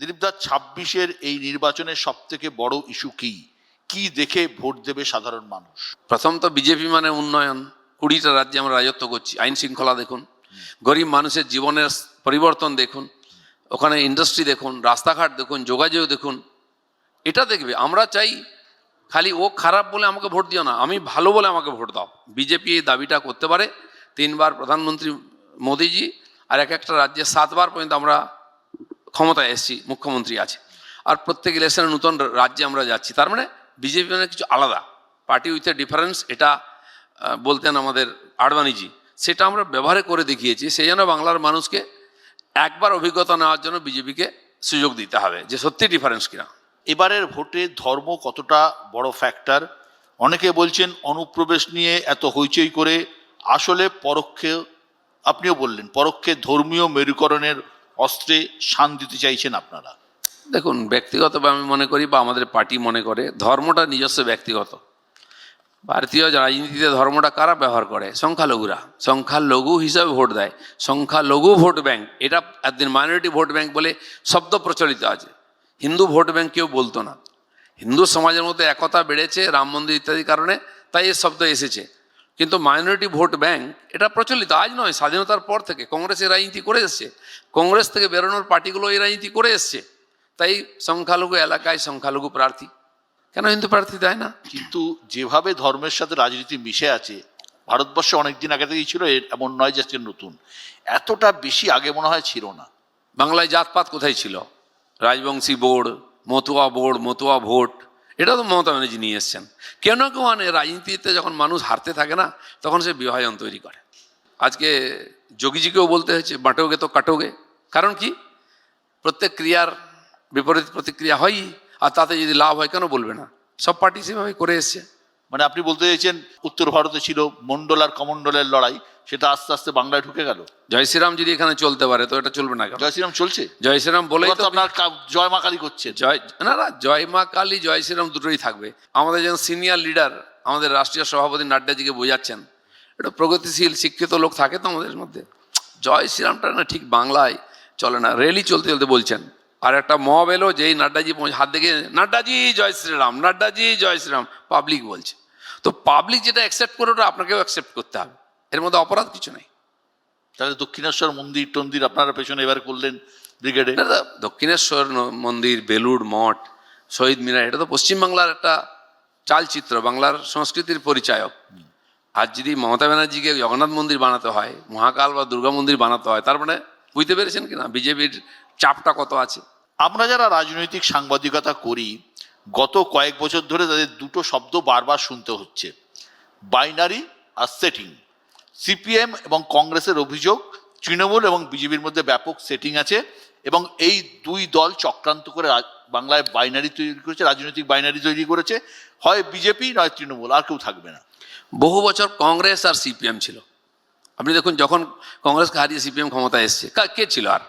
দিলীপদা, 26-এর এই নির্বাচনের সব থেকে বড় ইস্যু কি? কি দেখে ভোট দেবে সাধারণ মানুষ? প্রথম তো বিজেপি মানে উন্নয়ন। 20টা রাজ্যে আমরা রাজত্ব করছি, আইন শৃঙ্খলা দেখুন, গরিব মানুষের জীবনের পরিবর্তন দেখুন, ওখানে ইন্ডাস্ট্রি দেখুন, রাস্তাঘাট দেখুন, যোগাযোগ দেখুন, এটা দেখবে। আমরা চাই খালি ও খারাপ বলে আমাকে ভোট দিও না, আমি ভালো বলে আমাকে ভোট দাও। বিজেপি এই দাবিটা করতে পারে। 3বার প্রধানমন্ত্রী মোদিজি, আর একটা রাজ্যে 7বার পর্যন্ত আমরা ক্ষমতায় এসেছি, মুখ্যমন্ত্রী আছে, আর প্রত্যেক ইলেকশনে নতুন রাজ্যে আমরা যাচ্ছি। তার মানে বিজেপি মানে কিছু আলাদা, পার্টি উইথ এ ডিফারেন্স, এটা বলতেন আমাদের আডবাণীজি। সেটা আমরা ব্যবহারে করে দেখিয়েছি। সেই জন্য বাংলার মানুষকে একবার অভিজ্ঞতা নেওয়ার জন্য বিজেপিকে সুযোগ দিতে হবে যে সত্যি ডিফারেন্স কিনা। এবারের ভোটে ধর্ম কতটা বড় ফ্যাক্টর? অনেকে বলছেন অনুপ্রবেশ নিয়ে এত হইচই করে আসলে পরোক্ষে, আপনিও বললেন, পরোক্ষে ধর্মীয় মেরুকরণের অস্ত্রে শান দিতে চাইছেন আপনারা। দেখুন, ব্যক্তিগতভাবে আমি মনে করি বা আমাদের পার্টি মনে করে ধর্মটা নিজস্ব ব্যক্তিগত। ভারতীয় রাজনীতিতে ধর্মটা কারা ব্যবহার করে? সংখ্যালঘুরা। সংখ্যালঘু হিসাবে ভোট দেয়, সংখ্যালঘু ভোট ব্যাংক, এটা একদিন মাইনরিটি ভোট ব্যাংক বলে শব্দ প্রচলিত আছে। হিন্দু ভোট ব্যাংক কেউ বলতো না। হিন্দু সমাজের মধ্যে একতা বেড়েছে রাম মন্দির ইত্যাদি কারণে, তাই এই শব্দ এসেছে। কিন্তু মাইনরিটি ভোট ব্যাংক এটা প্রচলিত আজ নয়, স্বাধীনতার পর থেকে কংগ্রেস এই রাজনীতি করে এসছে। কংগ্রেস থেকে বেরোনোর পার্টিগুলো এই রাজনীতি করে এসছে। তাই সংখ্যালঘু এলাকায় সংখ্যালঘু প্রার্থী, কেন হিন্দু প্রার্থী দেয় না? কিন্তু যেভাবে ধর্মের সাথে রাজনীতি মিশে আছে, ভারতবর্ষে অনেকদিন আগে থেকেই ছিল, এমন নয় যে নতুন, এতটা বেশি আগে মনে হয় ছিল না। বাংলায় জাতপাত কোথায় ছিল? Rajbanshi board, Matua board, Matua vote, এটা তো মমতা ব্যানার্জি নিয়ে এসছেন। কেউ না কেউ মানে রাজনীতিতে যখন মানুষ হারতে থাকে না, তখন সে বিভাজন তৈরি করে। আজকে যোগীজিকেও বলতে হয়েছে বাঁটোগে তো কাটোগে। কারণ কি? প্রত্যেক ক্রিয়ার বিপরীত প্রতিক্রিয়া হয়ই, আর তাতে যদি লাভ হয় কেন বলবে না? সব পার্টি সেভাবে করে এসছে। মানে আপনি বলতে চাইছেন উত্তর ভারতে ছিল মন্ডল আর কমন্ডলের লড়াই, সেটা আস্তে আস্তে বাংলায় ঢুকে গেল। জয় শ্রীরাম যদি এখানে চলতে পারে তো এটা চলবে না কেন? জয় শ্রীরাম চলছে, জয় শ্রীরাম বলেই তো আপনার জয় মা কালী করছেন। না, জয় মা কালী জয় শ্রীরাম দুটোই থাকবে। আমাদের যেমন সিনিয়র লিডার আমাদের রাষ্ট্রীয় সভাপতি নাড্ডাজিকে বোঝাচ্ছেন, এটা প্রগতিশীল শিক্ষিত লোক থাকে তো আমাদের মধ্যে। জয় শ্রীরামটা না ঠিক বাংলায় চলে না, রেলি চলতে চলতে বলছেন। আর একটা মব এলো, যেই নাড্ডাজি হাত দেখে নাড্ডাজি জয় শ্রীরাম, নাড্ডাজি জয় শ্রীরাম, পাবলিক বলছে। তো পাবলিক যেটা অ্যাকসেপ্ট করে ওটা আপনাকেও অ্যাকসেপ্ট করতে হবে, এর মধ্যে অপরাধ কিছু নেই। তাহলে দক্ষিণেশ্বর মন্দির টন্দির আপনারা পেছনে এবার করলেন ব্রিগেডে। দক্ষিণেশ্বর মন্দির, বেলুড় মঠ, শহীদ মিনার, এটা তো পশ্চিমবাংলার একটা চালচিত্র, বাংলার সংস্কৃতির পরিচায়ক। আর যদি মমতা ব্যানার্জিকে জগন্নাথ মন্দির বানাতে হয়, মহাকাল বা দুর্গা মন্দির বানাতে হয়, তার মানে বুঝতে পেরেছেন কিনা বিজেপির চাপটা কত আছে। আমরা যারা রাজনৈতিক সাংবাদিকতা করি, গত কয়েক বছর ধরে তাদের দুটো শব্দ বারবার শুনতে হচ্ছে, বাইনারি আর সেটিং। সিপিএম এবং কংগ্রেসের অভিযোগ তৃণমূল এবং বিজেপির মধ্যে ব্যাপক সেটিং আছে, এবং এই দুই দল চক্রান্ত করে বাংলায় বাইনারি তৈরি করেছে, রাজনৈতিক বাইনারি তৈরি করেছে। হয় বিজেপি নয় তৃণমূল, আর কেউ থাকবে না। বহু বছর কংগ্রেস আর সিপিএম ছিল। আপনি দেখুন, যখন কংগ্রেসকে হারিয়ে সিপিএম ক্ষমতায় এসছে, কে ছিল আর?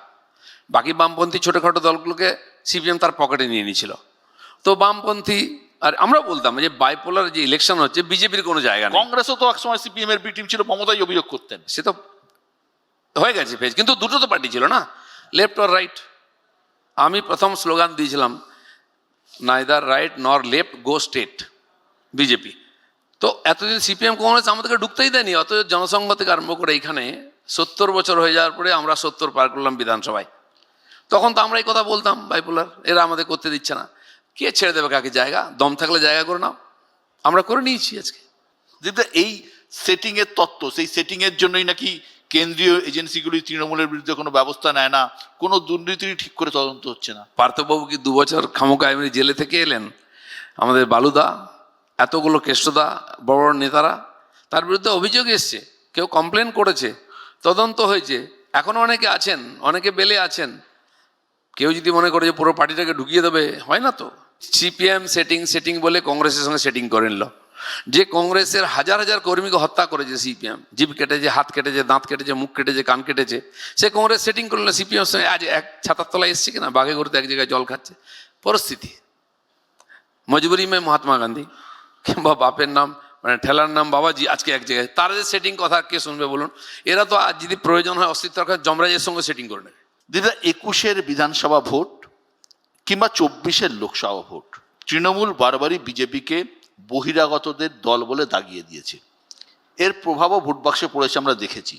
বাকি বামপন্থী ছোটোখাটো দলগুলোকে সিপিএম তার পকেটে নিয়ে নিয়েছিল। তো বামপন্থী, আর আমরা বলতাম যে বাইপোলার যে ইলেকশন হচ্ছে, বিজেপির কোনো জায়গা নেই। কংগ্রেসও তো একসময় সিপিএম এর বি টিম ছিল, মমতাই অভিযোগ করতেন। সে তো হয়ে গেছে ফেজ, কিন্তু দুটো তো পার্টি ছিল না, লেফট অর রাইট। আমি প্রথম স্লোগান দিয়েছিলাম, নাইদার রাইট নর লেফট, গো স্টেট বিজেপি। তো এতদিন সিপিএম কংগ্রেস আমাদেরকে ঢুকতেই দেয়নি। অত জনসংঘ থেকে আরম্ভ করে এইখানে 70 বছর হয়ে যাওয়ার পরে আমরা 70 পার করলাম বিধানসভায়। তখন তো আমরা এই কথা বলতাম, বাইপোলার, এরা আমাদের করতে দিচ্ছে না। কে ছেড়ে দেবে কাকে জায়গা? দম থাকলে জায়গা করে নাও, আমরা করে নিয়েছি আজকে। যেটা এই সেটিং এর তত্ত্ব, সেই সেটিং এর জন্যই নাকি কেন্দ্রীয় এজেন্সিগুলি তৃণমূলের বিরুদ্ধে কোনো ব্যবস্থা নেয় না, কোনো দুর্নীতি ঠিক করে তদন্ত হচ্ছে না। পার্থবাবু কি 2 বছর খামোকা এমনি জেলে থেকে এলেন? আমাদের বালুদা, এতগুলো কেষ্টদা, বড় বড় নেতারা, তার বিরুদ্ধে অভিযোগ এসছে, কেউ কমপ্লেন করেছে, তদন্ত হয়েছে, এখনো অনেকে আছেন, অনেকে বেলে আছেন। কেউ যদি মনে করে যে পুরো পার্টিটাকে ঢুকিয়ে দেবে, হয় না তো। সিপিএম সেটিং বলে কংগ্রেসের সঙ্গে সেটিং করে নিল। যে কংগ্রেসের হাজার হাজার কর্মীকে হত্যা করেছে সিপিএম, জিভ কেটেছে, হাত কেটেছে, দাঁত কেটেছে, মুখ কেটেছে, কান কেটেছে, সে কংগ্রেস সেটিং করলো সিপিএম সঙ্গে। আজ এক ছাতার তলায় এসছে কিনা, বাঘে ঘুরতে এক জায়গায় জল খাচ্ছে। পরিস্থিতি মজবুরি মে মহাত্মা গান্ধী, কিংবা বাপের নাম মানে ঠেলার নাম বাবাজি, আজকে এক জায়গায়। তারা যে সেটিং কথা কে শুনবে বলুন? এরা তো আজ যদি প্রয়োজন হয় অস্তিত্ব যমরাজের সঙ্গে সেটিং করে নেবে। দিদা, 21-এর বিধানসভা ভোট কিংবা 24-এর লোকসভা ভোট, তৃণমূল বারবারই বিজেপিকে বহিরাগতদের দল বলে দাগিয়ে দিয়েছে। এর প্রভাবও ভোট বাক্সে পড়েছে, আমরা দেখেছি।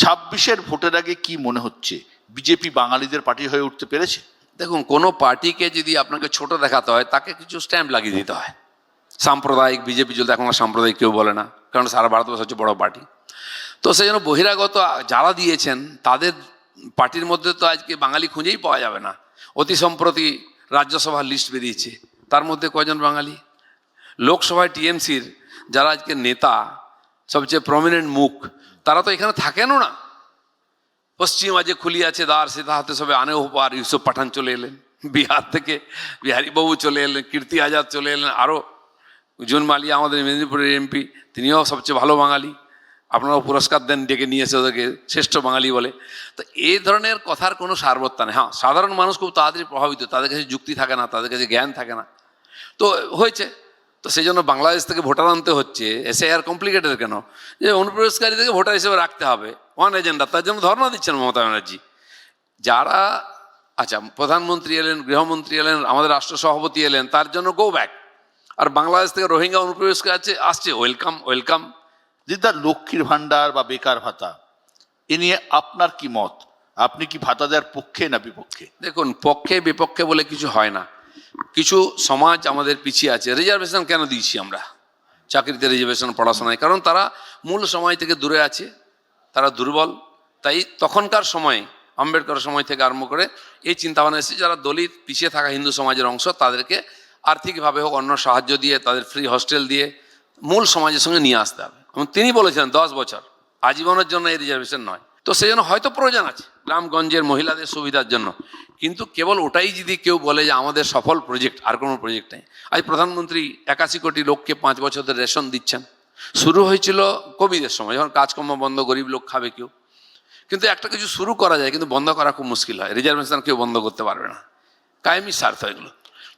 26-এর ভোটের আগে কি মনে হচ্ছে, বিজেপি বাঙালিদের পার্টি হয়ে উঠতে পেরেছে? দেখুন, কোনো পার্টিকে যদি আপনাকে ছোট দেখাতে হয় তাকে কিছু স্ট্যাম্প লাগিয়ে দিতে হয়। সাম্প্রদায়িক বিজেপি চলতে, এখন আর সাম্প্রদায়িক কেউ বলে না, কারণ সারা ভারতবর্ষ হচ্ছে বড় পার্টি। তো সেই জন্য বহিরাগত যারা দিয়েছেন তাদের পার্টির মধ্যে তো আজকে বাঙালি খুঁজেই পাওয়া যাবে না। অতি সম্প্রতি রাজ্যসভার লিস্ট বেরিয়েছে, তার মধ্যে কয়জন বাঙালি? লোকসভায় টিএমসির যারা আজকে নেতা, সবচেয়ে প্রমিনেন্ট মুখ, তারা তো এখানে থাকেনও না। পশ্চিম আজ খুলি আছে দ্বার, সীতা হাতে সবে আনে উপহার। ইউসুফ পাঠান চলে এলেন বিহার থেকে, বিহারী বাবু চলে এলেন, কীর্তি আজাদ চলে এলেন, আরও জুন মালিয়া আমাদের মেদিনীপুরের এমপি, তিনিও সবচেয়ে ভালো বাঙালি। আপনারাও পুরস্কার দেন, ডেকে নিয়ে এসে ওদেরকে শ্রেষ্ঠ বাঙালি বলে। তো এই ধরনের কথার কোনো সারবত্তা নেই। হ্যাঁ, সাধারণ মানুষ খুব তাড়াতাড়ি প্রভাবিত, তাদের কাছে যুক্তি থাকে না, তাদের কাছে জ্ঞান থাকে না। তো হয়েছে, তো সেই জন্য বাংলাদেশ থেকে ভোটার আনতে হচ্ছে। এসে আর কমপ্লিকেটেড কেন যে অনুপ্রবেশকারীদেরকে ভোটার হিসেবে রাখতে হবে, ওয়ান এজেন্ডা, তার জন্য ধর্ণা দিচ্ছেন মমতা ব্যানার্জি। যারা, আচ্ছা, প্রধানমন্ত্রী এলেন, গৃহমন্ত্রী এলেন, আমাদের রাষ্ট্র সভাপতি এলেন, তার জন্য গো ব্যাক। আর বাংলাদেশ থেকে রোহিঙ্গা অনুপ্রবেশকারী আসছে, ওয়েলকাম ওয়েলকাম। দিদা, লক্ষ্মীর ভান্ডার বা বেকার ভাতা, এ নিয়ে আপনার কি মত? আপনি কি ভাতা দেওয়ার পক্ষে না বিপক্ষে? দেখুন, পক্ষে বিপক্ষে বলে কিছু হয় না। কিছু সমাজ আমাদের পিছিয়ে আছে। রিজার্ভেশন কেন দিয়েছি আমরা? চাকরিতে রিজার্ভেশন, পড়াশোনায়, কারণ তারা মূল সময় থেকে দূরে আছে, তারা দুর্বল। তাই তখনকার সময়ে, আম্বেদকর সময় থেকে আরম্ভ করে এই চিন্তাভাবনা এসেছে, যারা দলিত, পিছিয়ে থাকা হিন্দু সমাজের অংশ, তাদেরকে আর্থিকভাবে হোক, অন্য সাহায্য দিয়ে, তাদের ফ্রি হস্টেল দিয়ে মূল সমাজের সঙ্গে নিয়ে আসতে হবে। এবং তিনি বলেছেন 10 বছর, আজীবনের জন্য এই রিজার্ভেশন নয়। তো সেই জন্য হয়তো প্রয়োজন আছে গ্রামগঞ্জের মহিলাদের সুবিধার জন্য, কিন্তু কেবল ওটাই যদি কেউ বলে যে আমাদের সফল প্রজেক্ট, আর কোনো প্রজেক্ট নেই। আজ প্রধানমন্ত্রী 81 কোটি লোককে 5 বছর ধরে রেশন দিচ্ছেন। শুরু হয়েছিল কোভিডের সময়, যখন কাজকর্ম বন্ধ, গরিব লোক খাবে কেউ। কিন্তু একটা কিছু শুরু করা যায়, কিন্তু বন্ধ করা খুব মুশকিল হয়। রিজার্ভেশন কেউ বন্ধ করতে পারবে না, কায়েমি স্বার্থ এগুলো।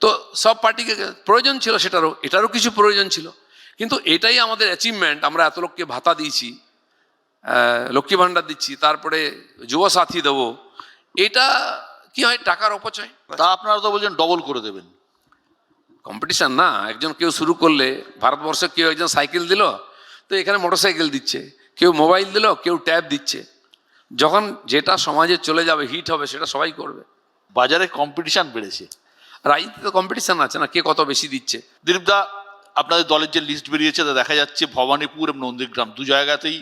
তো সব পার্টিকে প্রয়োজন ছিল, এটারও কিছু প্রয়োজন ছিল, কিন্তু এটাই আমাদের অ্যাচিভমেন্ট। আমরা এত লোককে ভাতা দিয়েছি, লক্ষ্মী ভাণ্ডার দিচ্ছি, তারপরে যুবসাথী দেবো। এটা কি হয়? টাকার অপচয়। তা আপনারা তো বলছেন ডবল করে দেবেন। কম্পিটিশন না, একজন কেউ শুরু করলে, ভারতবর্ষে কেউ একজন সাইকেল দিল, তো এখানে মোটরসাইকেল দিচ্ছে, কেউ মোবাইল দিল, কেউ ট্যাব দিচ্ছে। যখন যেটা সমাজে চলে যাবে, হিট হবে, সেটা সবাই করবে। বাজারে কম্পিটিশন বেড়েছে, রাজনীতিতে কম্পিটিশন আছে না, কে কত বেশি দিচ্ছে। দিলীপদা, আপনাদের দলের যে লিস্ট বেরিয়েছে তা দেখা যাচ্ছে ভবানীপুর এবং নন্দীগ্রাম দু জায়গাতেই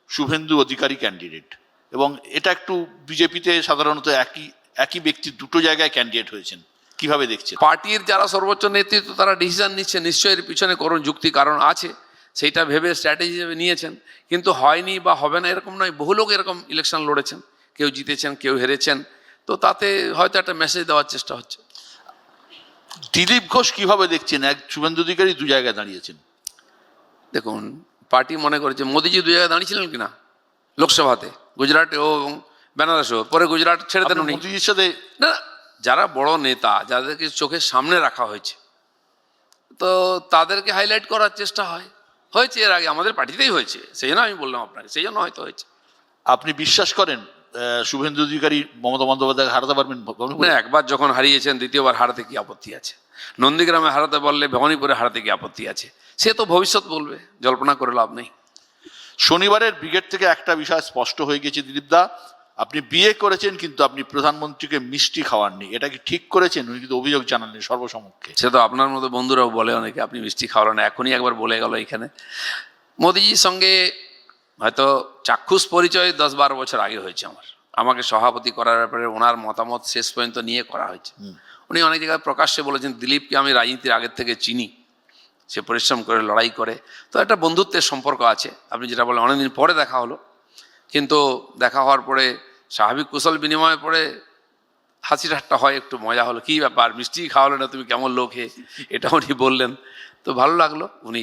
শুভেন্দু অধিকারী ক্যান্ডিডেট, এবং এটা একটু বিজেপিতে সাধারণত একই ব্যক্তি দুটো জায়গায় ক্যান্ডিডেট হয়েছেন, কিভাবে দেখছেন? পার্টির যারা সর্বোচ্চ নেতৃত্ব, তারা ডিসিশন নিচ্ছে, নিশ্চয়ই এর পিছনে করুন যুক্তি কারণ আছে, সেইটা ভেবে স্ট্র্যাটেজি হিসেবে নিয়েছেন। কিন্তু হয়নি বা হবে না এরকম নয়, বহু লোক এরকম ইলেকশন লড়েছেন, কেউ জিতেছেন, কেউ হেরেছেন। তো তাতে হয়তো একটা মেসেজ দেওয়ার চেষ্টা হচ্ছে। দিলীপ ঘোষ কিভাবে দেখছেন? শুভেন্দু অধিকারী দু জায়গায় দাঁড়িয়েছেন। দেখুন, পার্টি মনে করেছে মোদিজি 2 জায়গায় দাঁড়িয়েছিলেন কিনা লোকসভাতে, গুজরাটে ও বেনারসও, পরে গুজরাট ছেড়ে দেন উনি। মোদিজির সাথে না, যারা বড় নেতা, যাদেরকে চোখের সামনে রাখা হয়েছে, তো তাদেরকে হাইলাইট করার চেষ্টা হয়েছে। এর আগে আমাদের পার্টিতেই হয়েছে, সেই জন্য আমি বললাম আপনাকে, সেই জন্য হয়তো হয়েছে। আপনি বিশ্বাস করেন শুভেন্দু অধিকারী মমতা বন্দ্যোপাধ্যায় হারাতে পারবেন? না, একবার যখন হারিয়েছেন, দ্বিতীয়বার হারাতে কি আপত্তি আছে? নন্দীগ্রামে হারাতে বললে ভবানীপুরে হারাতে কি আপত্তি আছে? সে তো ভবিষ্যৎ বলবে, জল্পনা করে লাভ নেই। শনিবারের ব্রিগেড থেকে একটা বিষয় স্পষ্ট হয়ে গেছে দিলীপদা, আপনি বিয়ে করেছেন কিন্তু আপনি প্রধানমন্ত্রীকে মিষ্টি খাওয়াননি, এটা কি ঠিক করেছেন? উনি কিন্তু অভিযোগ জানালেন সর্বসমক্ষে। সে তো আপনার মতো বন্ধুরাও বলে অনেকে, আপনি মিষ্টি খাওয়ালেন, এখনই একবার বলে গেল এখানে। মোদিজির সঙ্গে হয়তো চাক্ষুষ পরিচয় 10-12 বছর আগে হয়েছে আমাকে সভাপতি করার ব্যাপারে ওনার মতামত শেষ পর্যন্ত নিয়ে করা হয়েছে। উনি অনেক জায়গায় প্রকাশ্যে বলেছেন, দিলীপকে আমি রাজনীতির আগের থেকে চিনি, সে পরিশ্রম করে, লড়াই করে। তো একটা বন্ধুত্বের সম্পর্ক আছে। আপনি যেটা বলেন, অনেকদিন পরে দেখা হলো, কিন্তু দেখা হওয়ার পরে স্বাভাবিক কুশল বিনিময়ের পরে হাসি ঠাট্টা হয়, একটু মজা হলো, কী ব্যাপার মিষ্টি খাওয়ালো না, তুমি কেমন লোক হে, এটা উনি বললেন। তো ভালো লাগলো। উনি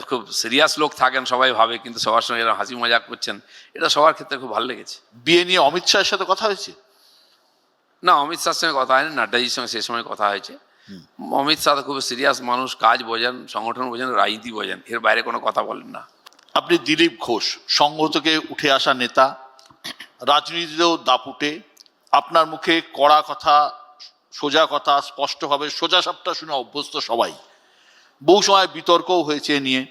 খুব সিরিয়াস লোক থাকেন সবাই ভাবে, কিন্তু সবার সঙ্গে এরকম হাসি মজাক করছেন, এটা সবার ক্ষেত্রে খুব ভালো লেগেছে। বিয়ে নিয়ে অমিত শাহের সাথে কথা হয়েছে? না, অমিত শাহের সঙ্গে কথা হয়নি, নাড্ডাজির সঙ্গে সে সময় কথা হয়েছে। অমিত শাহ খুব সিরিয়াস মানুষ, কাজ বোঝেন, সংগঠন বোঝেন, রাজনীতি বোঝেন, এর বাইরে কোনো কথা বলেন না। আপনি দিলীপ ঘোষ, সংঘ থেকে উঠে আসা নেতা, রাজনীতিতেও দাপুটে, আপনার মুখে কড়া কথা সোজা কথা, স্পষ্টভাবে সোজা সাপটা শুনে অভ্যস্ত সবাই। বহু সময় বিতর্কও হয়েছে এ নিয়ে।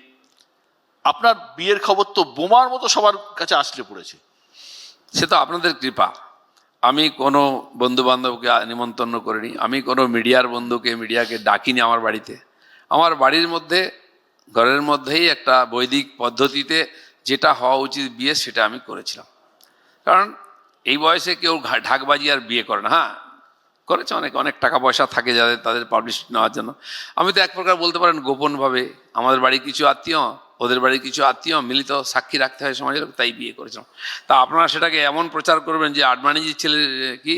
আপনার বিয়ের খবর তো বোমার মতো সবার কাছে আসলে পড়েছে। সে তো আপনাদের কৃপা। আমি কোনো বন্ধু বান্ধবকে নিমন্ত্রণ করিনি, আমি কোনো মিডিয়ার বন্ধুকে মিডিয়াকে ডাকিনি আমার বাড়িতে। আমার বাড়ির মধ্যে ঘরের মধ্যেই একটা বৈদিক পদ্ধতিতে যেটা হওয়া উচিত বিয়ে সেটা আমি করেছিলাম। কারণ এই বয়সে কেউ ঢাকবাজি আর বিয়ে করে না। হ্যাঁ, করেছে অনেক অনেক টাকা পয়সা থাকে যাদের, তাদের পাবলিসিটি নেওয়ার জন্য। আমি তো এক প্রকার বলতে পারেন গোপনভাবে আমাদের বাড়ির কিছু আত্মীয়, ওদের বাড়ির কিছু আত্মীয় মিলিত সাক্ষী রাখতে হয় সমাজের, তাই বিয়ে করেছিলাম। তা আপনারা সেটাকে এমন প্রচার করবেন যে আডবাণীজির ছেলের কি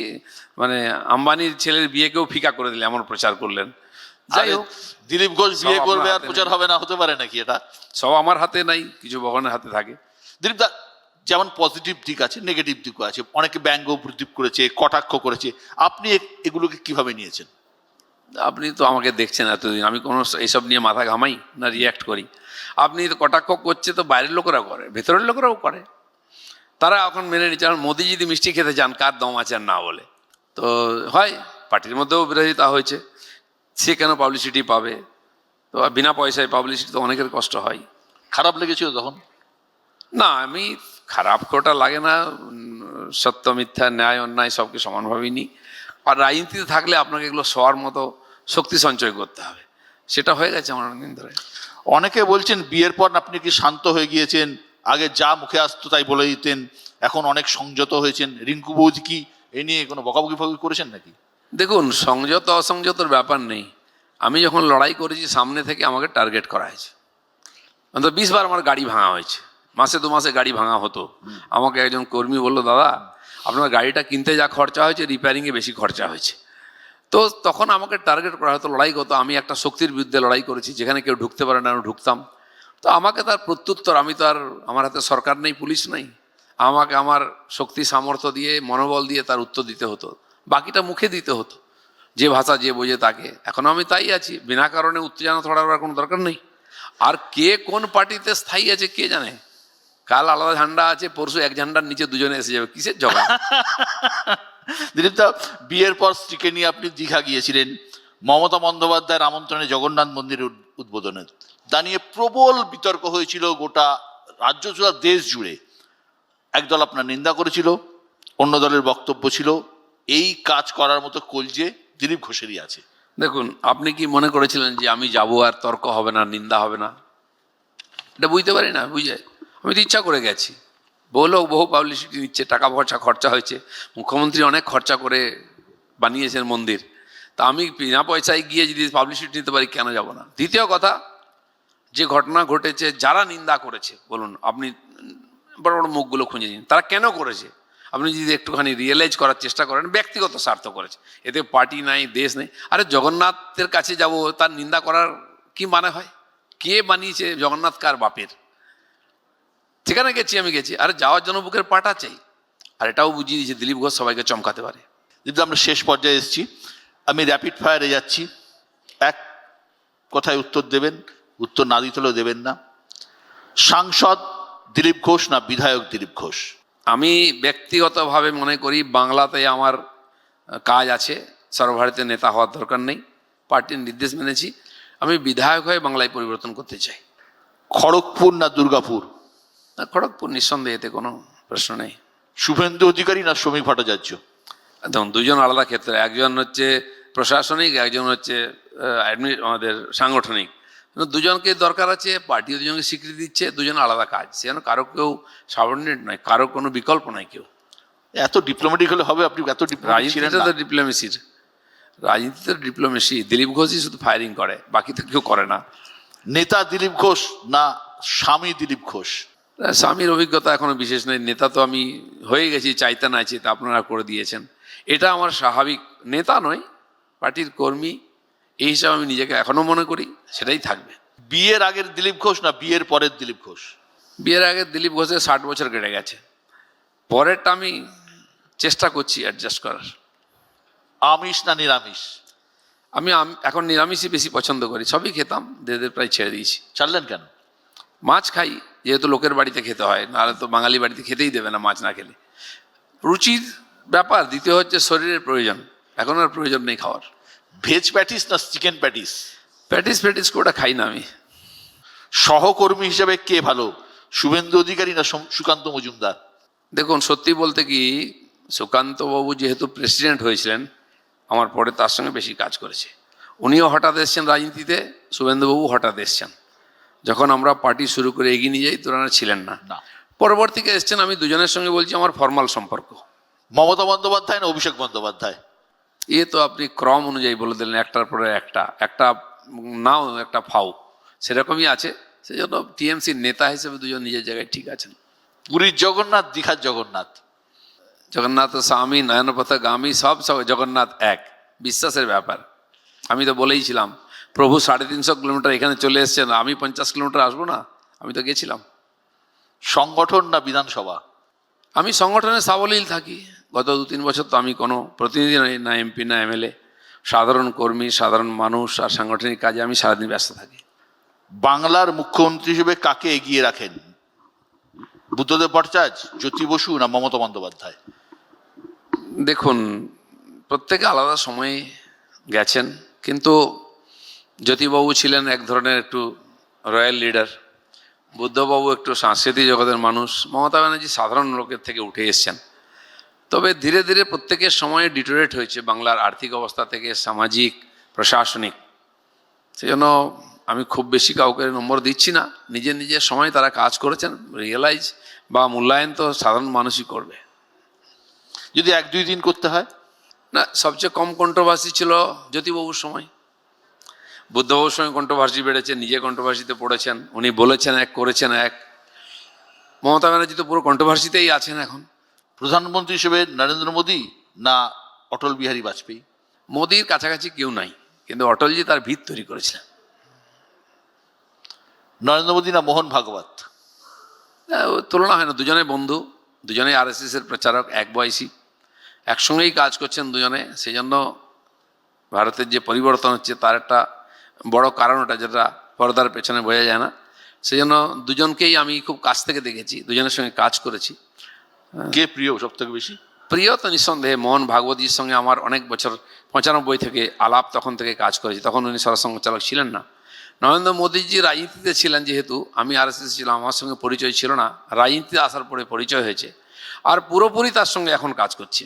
মানে আম্বানির ছেলের বিয়েকেও ফিকা করে দিলে, এমন প্রচার করলেন। যাই হোক, দিলীপ ঘোষ বিয়ে সব আপনার করবে আর হাতে প্রচার নেই। হবে না, হতে পারে নাকি এটা? সব আমার হাতে নাই, কিছু ভগবানের হাতে থাকে। দিলীপ দা, যেমন পজিটিভ দিক আছে, নেগেটিভ দিকও আছে। অনেকে ব্যঙ্গ প্রদীপ করেছে, কটাক্ষ করেছে, আপনি এগুলোকে কিভাবে নিয়েছেন? আপনি তো আমাকে দেখছেন এতদিন, আমি কোনো এইসব নিয়ে মাথা ঘামাই না রিয়্যাক্ট করি। আপনি তো কটাক্ষ করছে তো বাইরের লোকেরাও করে, ভেতরের লোকেরাও করে। তারা এখন মেনে নিচ্ছে। আর মোদি যদি মিষ্টি খেতে চান, কার দম আছে আর না বলে? তো হয়, পার্টির মধ্যেও বিরোধিতা হয়েছে। সে কেন পাবলিসিটি পাবে? তো বিনা পয়সায় পাবলিসিটি তো অনেকের কষ্ট হয়। খারাপ লেগেছিল তখন? না, আমি খারাপ কোটা লাগে না। সত্য মিথ্যা ন্যায় অন্যায় সবকে সমানভাবেই নিই। আর রাজনীতিতে থাকলে আপনাকে এগুলো সবার মতো শক্তি সঞ্চয় করতে হবে, সেটা হয়ে গেছে আমার অনেকদিন ধরে। অনেকে বলছেন বিয়ের পর আপনি কি শান্ত হয়ে গিয়েছেন, আগে যা মুখে আসতো তাই বলে দিতেন, এখন অনেক সংযত হয়েছেন। রিঙ্কু বৌদি কি এ নিয়ে কোনো বকাবকি ফকাবকি করেছেন নাকি? দেখুন, সংযত অসংযতর ব্যাপার নেই। আমি যখন লড়াই করেছি সামনে থেকে আমাকে টার্গেট করা হয়েছে। অন্তত 20 বার আমার গাড়ি ভাঙা হয়েছে। মাসে 2 মাসে গাড়ি ভাঙা হতো। আমাকে একজন কর্মী বলল, দাদা আপনার গাড়িটা কিনতে যা খরচা হয়েছে রিপেয়ারিংয়ে বেশি খরচা হয়েছে। তো তখন আমাকে টার্গেট করা হতো, লড়াই করতো। আমি একটা শক্তির বিরুদ্ধে লড়াই করেছি, যেখানে কেউ ঢুকতে পারে না আমি ঢুকতাম। তো আমাকে তার প্রত্যুত্তর, আমি তো আর, আমার হাতে সরকার নেই, পুলিশ নেই, আমাকে আমার শক্তি সামর্থ্য দিয়ে মনোবল দিয়ে তার উত্তর দিতে হতো। বাকিটা মুখে দিতে হতো, যে ভাষা যে বোঝে তাকে। এখনও আমি তাই আছি, বিনা কারণে উত্তেজনা ছড়াবার কোনো দরকার নেই। আর কে কোন পার্টিতে স্থায়ী আছে কে জানে? কাল আলাদা ঝান্ডা আছে, পরশু এক ঝান্ডার নিচে দুজনে এসে যাবে, কিসের ঝগড়া? দিলীপ দা, বিয়ের পর স্ত্রীকে নিয়ে আপনি দীঘা গিয়েছিলেন মমতা বন্দ্যোপাধ্যায়ের আমন্ত্রণে জগন্নাথ মন্দিরের উদ্বোধনে। তা নিয়ে প্রবল বিতর্ক হয়েছিল গোটা রাজ্য জুড়ে, দেশ জুড়ে। একদল আপনার নিন্দা করেছিল, অন্য দলের বক্তব্য ছিল এই কাজ করার মতো কলজে দিলীপ ঘোষেরই আছে। দেখুন, আপনি কি মনে করেছিলেন যে আমি যাব আর তর্ক হবে না, নিন্দা হবে না? এটা বুঝতে পারি না, বুঝে আমি তো ইচ্ছা করে গেছি। বহু লোক বহু পাবলিসিটি নিচ্ছে, টাকা পয়সা খরচা হয়েছে, মুখ্যমন্ত্রী অনেক খরচা করে বানিয়েছেন মন্দির। তা আমি বিনা পয়সায় গিয়ে যদি পাবলিসিটি নিতে পারি, কেন যাব না? দ্বিতীয় কথা, যে ঘটনা ঘটেছে, যারা নিন্দা করেছে বলুন, আপনি বড় বড় মুখগুলো খুঁজে নিন, তারা কেন করেছে? আপনি যদি একটুখানি রিয়েলাইজ করার চেষ্টা করেন, ব্যক্তিগত স্বার্থ করেছে, এতে পার্টি নাই, দেশ নেই। আরে জগন্নাথের কাছে যাব, তার নিন্দা করার কি মানে হয়? কে বানিয়েছে জগন্নাথ? কার বাপের? সেখানে গেছি, আমি গেছি, আরে যাওয়ার জন্য বুকের পাটা চাই। আর এটাও বুঝিয়ে দিয়েছে দিলীপ ঘোষ সবাইকে চমকাতে পারে। কিন্তু আমরা শেষ পর্যায়ে এসেছি, আমি র্যাপিড ফায়ারে যাচ্ছি। এক কথায় উত্তর দেবেন, উত্তর না দিতে হলেও দেবেন না। সাংসদ দিলীপ ঘোষ না বিধায়ক দিলীপ ঘোষ? আমি ব্যক্তিগতভাবে মনে করি বাংলাতে আমার কাজ আছে, সর্বভারতীয় নেতা হওয়ার দরকার নেই, পার্টির নির্দেশ মেনেছি। আমি বিধায়ক হয়ে বাংলায় পরিবর্তন করতে চাই। খড়গপুর না দুর্গাপুর? না, খড়গপুর নিঃসন্দেহে, এতে কোনো প্রশ্ন নেই। শুভেন্দু অধিকারী না শ্রমিক ভট্টাচার্য? দেখুন, দুজন আলাদা ক্ষেত্রে, একজন হচ্ছে প্রশাসনিক, একজন হচ্ছে আমাদের সাংগঠনিক। দুজনকে দরকার আছে, পার্টিও দুজনকে স্বীকৃতি দিচ্ছে, দুজন আলাদা কাজ। সেজন্য কারো কেউ সাবঅর্ডিনেট নয়, কারো কোনো বিকল্প নাই কেউ। এত ডিপ্লোম্যাটিক হলে হবে? আপনি এত ডিপ্লোম্যাটিক ছিলেন রাজনীতিটা না। তো ডিপ্লোমেসির, রাজনীতিতে ডিপ্লোমেসি। দিলীপ ঘোষই শুধু ফায়ারিং করে, বাকি তো কেউ করে না। নেতা দিলীপ ঘোষ না স্বামী দিলীপ ঘোষ? স্বামীর অভিজ্ঞতা এখনো বিশেষ নেই, নেতা তো আমি হয়ে গেছি, চাইতে না চাইতে আপনারা করে দিয়েছেন। এটা আমার স্বাভাবিক, নেতা নয়, পার্টির কর্মী, এই হিসাবে আমি নিজেকে এখনো মনে করি, সেটাই থাকবে। বিয়ের আগের দিলীপ ঘোষ না বিয়ের পরের দিলীপ ঘোষ? বিয়ের আগে দিলীপ ঘোষের 60 বছর কেটে গেছে, পরেরটা আমি চেষ্টা করছি অ্যাডজাস্ট করার। আমিষ না নিরামিষ? আমি এখন নিরামিষই বেশি পছন্দ করি, সবই খেতাম, ধীরে প্রায় ছেড়ে দিয়েছি। ছাড়লেন কেন? মাছ খাই, যেহেতু লোকের বাড়িতে খেতে হয়, নাহলে তো বাঙালি বাড়িতে খেতেই দেবে না মাছ না খেলে। রুচির ব্যাপার, দ্বিতীয় হচ্ছে শরীরের প্রয়োজন। এখন আর প্রয়োজন নেই খাওয়ার। ভেজ প্যাটিস না চিকেন প্যাটিস? প্যাটিস ওটা খাই না আমি। সহকর্মী হিসেবে কে ভালো, শুভেন্দু অধিকারী না সুকান্ত মজুমদার? দেখুন, সত্যি বলতে কি, সুকান্তবাবু যেহেতু প্রেসিডেন্ট হয়েছিলেন আমার পরে, তার সঙ্গে বেশি কাজ করেছে। উনিও হঠাৎ এসছেন রাজনীতিতে, শুভেন্দুবাবু হঠাৎ এসছেন। যখন আমরা পার্টি শুরু করে এগিয়ে নিয়ে যাই তোরা ছিলেন না, না। পরবর্তীতে এসছেন। আমি দুজনের সঙ্গে বলছি আমার ফর্মাল সম্পর্ক। মমতা বন্দ্যোপাধ্যায় না অভিষেক বন্দ্যোপাধ্যায়? এ তো আপনি ক্রম অনুযায়ী বলে দিলেন, একটার পরে একটা নাও একটা ফাও, সেরকমই আছে। সেই জন্য টিএমসির নেতা হিসেবে দুজন নিজের জায়গায় ঠিক আছেন। পুরীর জগন্নাথ, দীঘার জগন্নাথ? জগন্নাথ স্বামী নয়নপথগামী, সব জগন্নাথ এক, বিশ্বাসের ব্যাপার। আমি তো বলেইছিলাম, প্রভু 350 কিলোমিটার এখানে চলে এসছেন, আমি 50 কিলোমিটার আসবো না? আমি তো গেছিলাম। সংগঠন না বিধানসভা? আমি সংগঠনে সাবলীল থাকি। গত 2-3 বছর তো আমি কোনো প্রতিনিধি নই, না এমপি না এমএলএ, সাধারণ কর্মী, সাধারণ মানুষ আর সাংগঠনিক কাজে আমি সারাদিন ব্যস্ত থাকি। বাংলার মুখ্যমন্ত্রী হিসেবে কাকে এগিয়ে রাখেন, বুদ্ধদেব ভট্টাচার্য, জ্যোতি বসু না মমতা বন্দ্যোপাধ্যায়? দেখুন, প্রত্যেকে আলাদা সময়ে গেছেন, কিন্তু জ্যোতিবাবু ছিলেন এক ধরনের একটু রয়্যাল লিডার, বুদ্ধবাবু একটু সাংস্কৃতিক জগতের মানুষ, মমতা ব্যানার্জি সাধারণ লোকের থেকে উঠে এসছেন। তবে ধীরে ধীরে প্রত্যেকের সময়ে ডিটোরেট হয়েছে, বাংলার আর্থিক অবস্থা থেকে সামাজিক, প্রশাসনিক। সেই জন্য আমি খুব বেশি কাউকে নম্বর দিচ্ছি না। নিজের নিজের সময় তারা কাজ করেছেন, রিয়েলাইজ বা মূল্যায়ন তো সাধারণ মানুষই করবে। যদি 1-2 দিন করতে হয়? না, সবচেয়ে কম কন্ট্রোভার্সি ছিল জ্যোতিবাবুর সময়। বুদ্ধবাবুর সঙ্গে কন্ট্রোভার্সি বেড়েছে, নিজে কন্ট্রোভার্সিতে পড়েছেন, উনি বলেছেন এক, করেছেন এক। মমতা ব্যানার্জি তো পুরো কন্ট্রোভার্সিতেই আছেন এখন। প্রধানমন্ত্রী হিসেবে নরেন্দ্র মোদী না অটল বিহারী বাজপেয়ী? মোদির কাছাকাছি কেউ নাই, কিন্তু অটলজি তার ভিত তৈরি করেছিলেন। নরেন্দ্র মোদী না মোহন ভাগবত? তুলনা হয় না, দুজনে বন্ধু, দুজনেই আরএসএস এর প্রচারক, এক বয়সী, একসঙ্গেই কাজ করছেন দুজনে। সেই জন্য ভারতের যে পরিবর্তন হচ্ছে তার একটা বড় কারণ ওটা, যেটা পর্দার পেছনে বোঝা যায় না। সেই জন্য দুজনকেই আমি খুব কাছ থেকে দেখেছি, দুজনের সঙ্গে কাজ করেছি। কে প্রিয় সব থেকে বেশি? প্রিয় তো নিঃসন্দেহে মোহন ভাগবতীর সঙ্গে আমার অনেক বছর, 95 থেকে আলাপ, তখন থেকে কাজ করেছি, তখন উনি সরসংঘচালক ছিলেন না। নরেন্দ্র মোদীজি রাজনীতিতে ছিলেন, যেহেতু আমি আরএসএস ছিলাম, আমার সঙ্গে পরিচয় ছিল না, রাজনীতিতে আসার পরে পরিচয় হয়েছে, আর পুরোপুরি তার সঙ্গে এখন কাজ করছি।